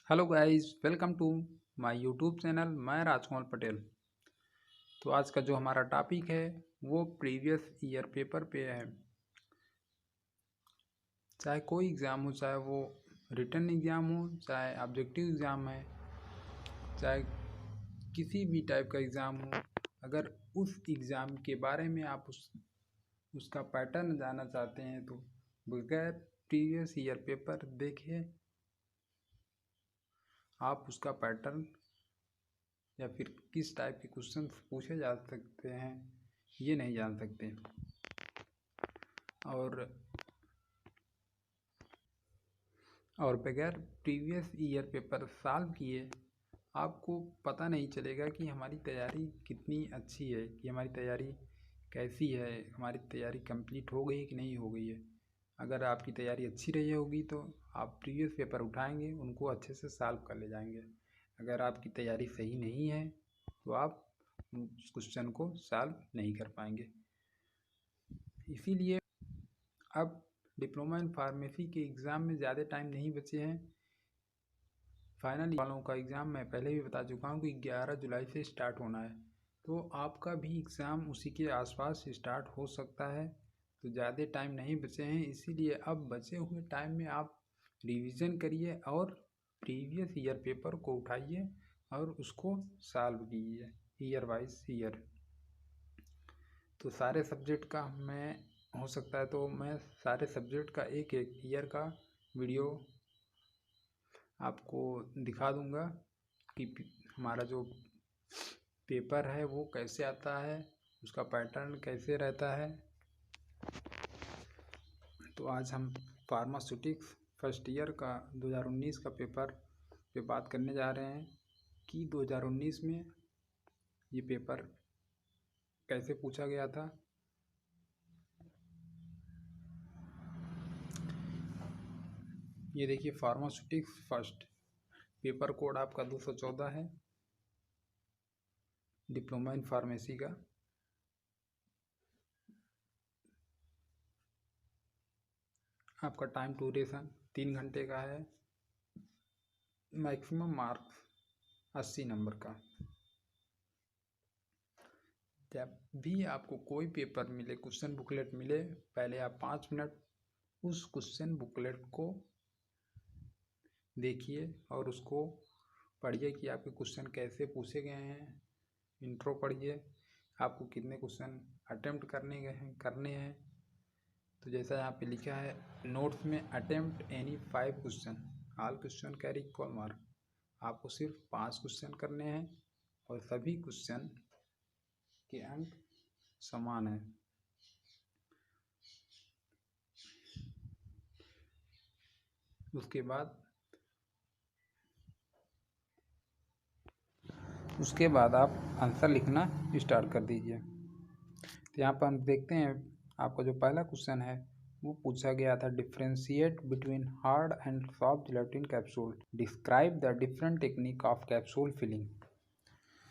Hello guys, welcome to my YouTube channel. मैं राजकुमार पटेल। तो आज का जो हमारा टॉपिक है वो प्रीवियस ईयर पेपर पे है। चाहे कोई एग्ज़ाम हो, चाहे वो रिटन एग्ज़ाम हो, चाहे ऑब्जेक्टिव एग्ज़ाम है, चाहे किसी भी टाइप का एग्ज़ाम हो, अगर उस एग्ज़ाम के बारे में आप उसका पैटर्न जानना चाहते हैं तो बगैर प्रीवियस ईयर पेपर देखे आप उसका पैटर्न या फिर किस टाइप के क्वेश्चन पूछे जा सकते हैं ये नहीं जान सकते। और बगैर प्रीवियस ईयर पेपर सॉल्व किए आपको पता नहीं चलेगा कि हमारी तैयारी कितनी अच्छी है, कि हमारी तैयारी कैसी है, हमारी तैयारी कंप्लीट हो गई कि नहीं हो गई है। अगर आपकी तैयारी अच्छी रही होगी तो आप प्रीवियस पेपर उठाएंगे, उनको अच्छे से सॉल्व कर ले जाएंगे। अगर आपकी तैयारी सही नहीं है तो आप उस क्वेश्चन को सॉल्व नहीं कर पाएंगे। इसीलिए अब डिप्लोमा इन फार्मेसी के एग्ज़ाम में ज़्यादा टाइम नहीं बचे हैं। फाइनल वालों का एग्ज़ाम मैं पहले भी बता चुका हूँ कि 11 जुलाई से स्टार्ट होना है, तो आपका भी एग्ज़ाम उसी के आसपास स्टार्ट हो सकता है। तो ज़्यादा टाइम नहीं बचे हैं, इसीलिए अब बचे हुए टाइम में आप रिवीजन करिए और प्रीवियस ईयर पेपर को उठाइए और उसको सॉल्व कीजिए ईयर वाइज ईयर। तो सारे सब्जेक्ट का मैं हो सकता है तो मैं सारे सब्जेक्ट का एक एक ईयर का वीडियो आपको दिखा दूंगा कि हमारा जो पेपर है वो कैसे आता है, उसका पैटर्न कैसे रहता है। तो आज हम फार्मास्यूटिक्स फर्स्ट ईयर का 2019 का पेपर पे बात करने जा रहे हैं कि 2019 में ये पेपर कैसे पूछा गया था। ये देखिए, फार्मास्यूटिक्स फर्स्ट पेपर कोड आपका 214 है, डिप्लोमा इन फार्मेसी का। आपका टाइम ड्यूरेशन 3 घंटे का है, मैक्सिमम मार्क्स 80 नंबर का। जब भी आपको कोई पेपर मिले, क्वेश्चन बुकलेट मिले, पहले आप 5 मिनट उस क्वेश्चन बुकलेट को देखिए और उसको पढ़िए कि आपके क्वेश्चन कैसे पूछे गए हैं। इंट्रो पढ़िए, आपको कितने क्वेश्चन अटेम्प्ट करने हैं। तो जैसा यहाँ पे लिखा है नोट्स में, attempt any 5 question, all question carry equal mark. आपको सिर्फ 5 क्वेश्चन करने हैं और सभी क्वेश्चन के अंक समान है। उसके बाद आप आंसर लिखना स्टार्ट कर दीजिए। तो यहाँ पर हम देखते हैं आपका जो पहला क्वेश्चन है वो पूछा गया था, differentiate between hard and soft gelatin capsule, describe the different technique of capsule filling.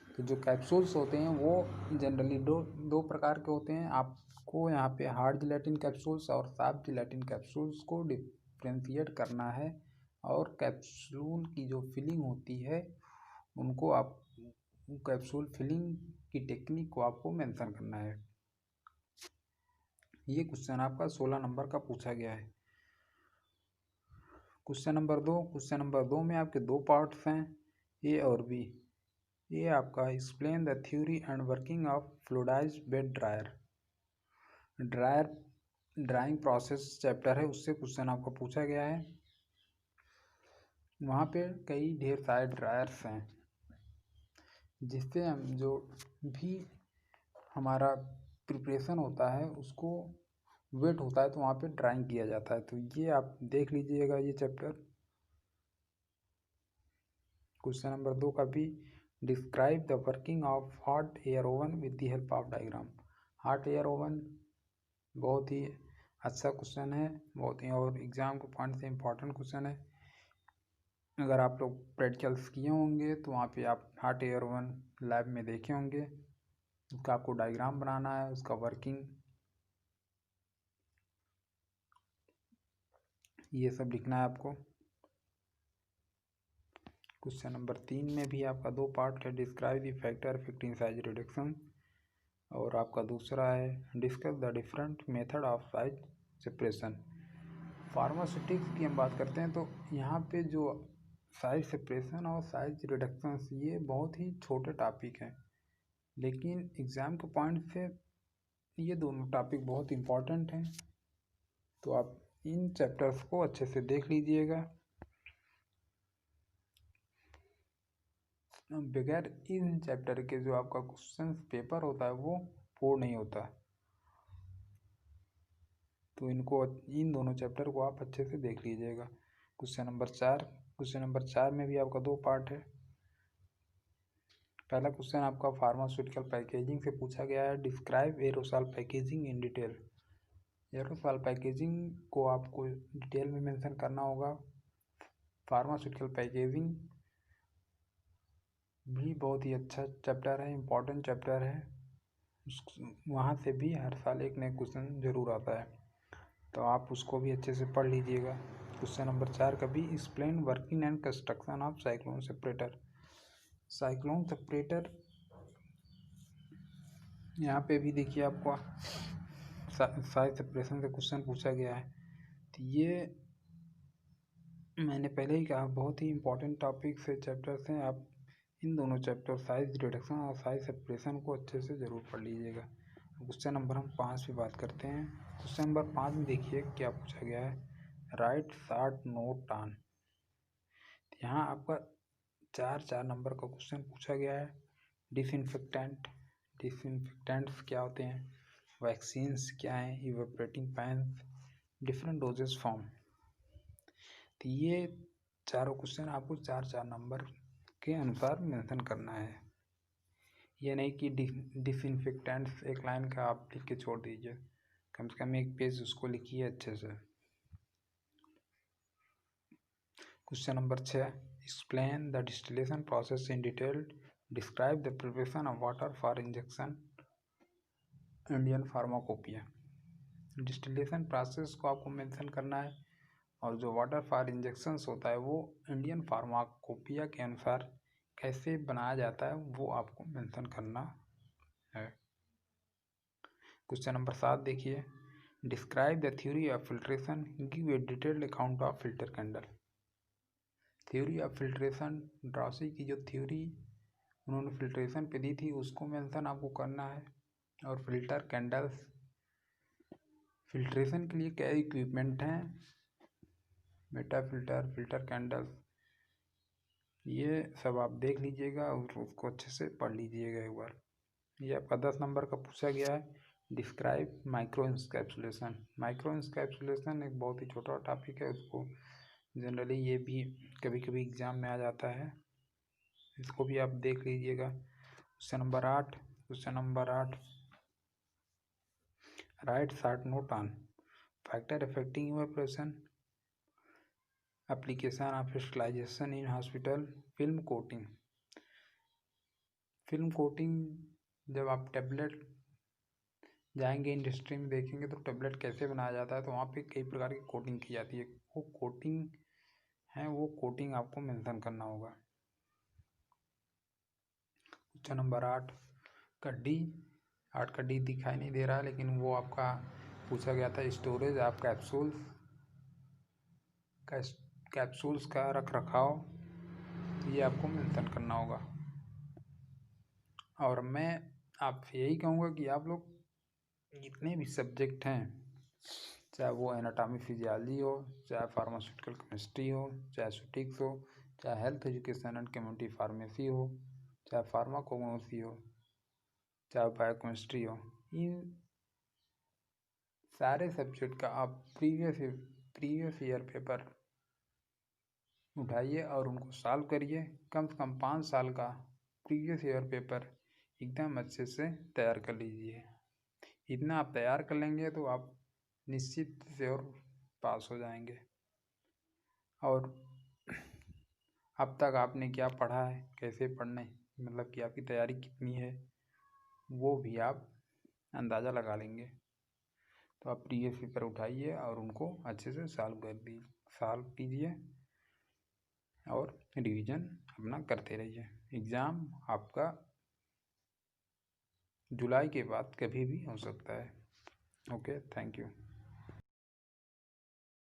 तो जो कैप्सूल्स होते हैं वो जनरली दो प्रकार के होते हैं। आपको यहाँ पे हार्ड जिलेटिन कैप्सूल्स और सॉफ्ट जिलेटिन कैप्सूल्स को डिफ्रेंशिएट करना है, और कैप्सूल की जो फिलिंग होती है उनको आप कैप्सूल फिलिंग की टेक्निक को आपको मेंशन करना है। ये क्वेश्चन आपका 16 नंबर का पूछा गया है। क्वेश्चन नंबर दो में आपके दो पार्ट्स हैं, ए और बी। ये आपका explain the theory and working of fluidized bed drying process chapter है, उससे क्वेश्चन आपका पूछा गया है। वहाँ पे कई ढेर सारे ड्रायर्स हैं जिससे हम जो भी हमारा प्रिपरेशन होता है उसको वेट होता है तो वहाँ पे ड्राइंग किया जाता है। तो ये आप देख लीजिएगा ये चैप्टर। क्वेश्चन नंबर 2 का भी, describe the working of hot air oven with the help of diagram. Hot air oven बहुत ही अच्छा क्वेश्चन है, बहुत ही, और एग्ज़ाम के पॉइंट से इम्पोर्टेंट क्वेश्चन है। अगर आप लोग प्रैक्टिकल्स किए होंगे तो वहाँ पे आप हॉट एयर ओवन लैब में देखे होंगे। उसका आपको डायग्राम बनाना है, उसका वर्किंग, ये सब लिखना है आपको। क्वेश्चन नंबर 3 में भी आपका 2 पार्ट है, describe the factor affecting size reduction, और आपका दूसरा है discuss the different method of size separation. Pharmaceutics की हम बात करते हैं तो यहाँ पे जो साइज सेपरेशन और साइज रिडक्शन ये बहुत ही छोटे टॉपिक हैं, लेकिन एग्ज़ाम के पॉइंट से ये दोनों टॉपिक बहुत इम्पॉर्टेंट हैं, तो आप इन चैप्टर्स को अच्छे से देख लीजिएगा। बगैर इन चैप्टर के जो आपका क्वेश्चन पेपर होता है वो पूर्ण नहीं होता, तो इन दोनों चैप्टर को आप अच्छे से देख लीजिएगा। क्वेश्चन नंबर 4 में भी आपका 2 पार्ट है। पहला क्वेश्चन आपका फार्मास्यूटिकल पैकेजिंग से पूछा गया है, describe aerosol packaging in detail. Aerosol packaging को आपको डिटेल में मेंशन करना होगा। फार्मास्यूटिकल पैकेजिंग भी बहुत ही अच्छा चैप्टर है, इम्पॉर्टेंट चैप्टर है, वहाँ से भी हर साल एक नया क्वेश्चन ज़रूर आता है, तो आप उसको भी अच्छे से पढ़ लीजिएगा। क्वेश्चन नंबर 4 का भी explain working and construction of cyclone separator. Cyclone separator यहाँ पे भी देखिए आपको साइज सेपरेशन से क्वेश्चन पूछा गया है, तो ये मैंने पहले ही कहा बहुत ही इम्पोर्टेंट टॉपिक से चैप्टर्स हैं। आप इन दोनों चैप्टर साइज रिडक्शन और साइज सेपरेशन को अच्छे से ज़रूर पढ़ लीजिएगा। क्वेश्चन नंबर हम 5 पे बात करते हैं। क्वेश्चन नंबर 5 में देखिए क्या पूछा गया है, राइट शॉर्ट नोट ऑन। यहाँ आपका 4 नंबर का क्वेश्चन पूछा गया है। डिसइंफेक्टेंट्स क्या होते हैं, वैक्सीन्स क्या हैं, evaporating fans, different doses form. तो ये चारों क्वेश्चन आपको 4 नंबर के अनुसार मेंशन करना है। ये नहीं कि डिसइंफेक्टेंट्स एक लाइन का आप लिख के छोड़ दीजिए, कम से कम एक पेज उसको लिखिए अच्छे से। Question number 6, explain the distillation process in detail, describe the preparation of water for injection, Indian pharmacopoeia. Distillation process को आपको मेंशन करना है, और जो वाटर फॉर इंजेक्शंस होता है वो इंडियन फार्माकोपिया के अनुसार कैसे बनाया जाता है वो आपको मेंशन करना है। क्वेश्चन नंबर 7 देखिए, describe the theory of filtration, give a detailed account of filter candle. Theory of filtration, Darcy की जो थ्योरी उन्होंने फिल्ट्रेशन पे दी थी उसको मेंशन आपको करना है, और फिल्टर कैंडल्स, फिल्ट्रेशन के लिए क्या इक्विपमेंट हैं, मेटा फिल्टर, फिल्टर कैंडल्स, ये सब आप देख लीजिएगा और उसको अच्छे से पढ़ लीजिएगा एक बार। ये आपका 10 नंबर का पूछा गया है, डिस्क्राइब माइक्रो इंस्कैप्सुलेशन। माइक्रो इंस्कैप्सुलेशन एक बहुत ही छोटा टॉपिक है, उसको जनरली ये भी कभी कभी एग्जाम में आ जाता है, इसको भी आप देख लीजिएगा। Question number 8, write short note on factor affecting evaporation, application of sterilisation in hospital, film coating जब आप टेबलेट जाएंगे इंडस्ट्री में देखेंगे तो टेबलेट कैसे बनाया जाता है, तो वहाँ पे कई प्रकार की कोटिंग की जाती है, वो कोटिंग है, वो कोटिंग आपको मेंशन करना होगा। क्वेश्चन नंबर 8 का डी दिखाई नहीं दे रहा है, लेकिन वो आपका पूछा गया था, स्टोरेज ऑफ कैप्सूल्स का रख रखाव, ये आपको मेंशन करना होगा। और मैं आपसे यही कहूँगा कि आप लोग जितने भी सब्जेक्ट हैं, चाहे वो एनाटॉमी फिजियोलॉजी हो, चाहे फार्मास्यूटिकल केमिस्ट्री हो, चाहे सूटिक्स हो, चाहे health education and community pharmacy हो, चाहे फार्माकोग्नोसी हो, चाहे बायोकेमिस्ट्री हो, इन सारे सब्जेक्ट का आप प्रीवियस ईयर पेपर उठाइए और उनको सॉल्व करिए। कम से कम 5 साल का प्रीवियस ईयर पेपर एकदम अच्छे से तैयार कर लीजिए। इतना आप तैयार कर लेंगे तो आप निश्चित से और पास हो जाएंगे। और अब तक आपने क्या पढ़ा है, कैसे पढ़ने, मतलब कि आपकी तैयारी कितनी है, वो भी आप अंदाज़ा लगा लेंगे। तो आप प्रीवियस पेपर उठाइए और उनको अच्छे से सॉल्व कीजिए। और रिवीजन अपना करते रहिए। एग्ज़ाम आपका जुलाई के बाद कभी भी हो सकता है। Okay, thank you.